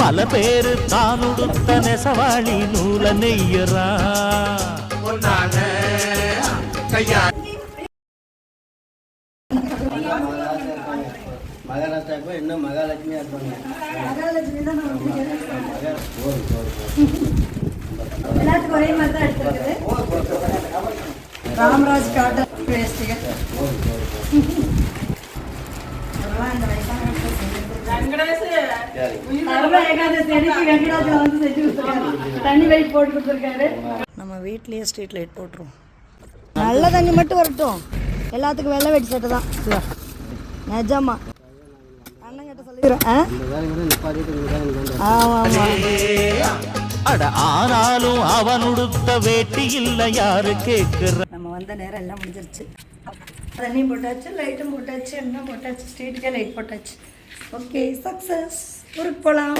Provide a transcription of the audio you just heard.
பல பேரு தானுடுத்த நெசவாளி நூல நெய்யறா மகாராஷ்டிராவுக்கு இன்னும் மகாலட்சுமியா இருப்பாங்க. எல்லாத்துக்கும் ஒரே மாதிரி தான் எடுத்துருக்குது. ராமராஜ் காட்டன் வேஸ்டிகள் நம்ம வீட்லயே ஸ்ட்ரீட் லைட் போட்டுருவோம். நல்ல தண்ணி மட்டும் வரட்டும். எல்லாத்துக்கும் வெள்ளை வெட்டி சட்டை தான் நிஜமா அண்ணன் கிட்ட சொல்லிடுறேன். ஆனாலும் அவனுடுத்த வேட்டி இல்ல யாரு கேக்குற. நம்ம வந்த நேரம் எல்லாம் முடிஞ்சிருச்சு. தண்ணி போட்டாச்சு, லைட்டும் போட்டாச்சு, எண்ணெய் போட்டாச்சு, ஸ்ட்ரீட்டுக்கே லைட் போட்டாச்சு. Okay, success. ஊருக்கு போகலாம்.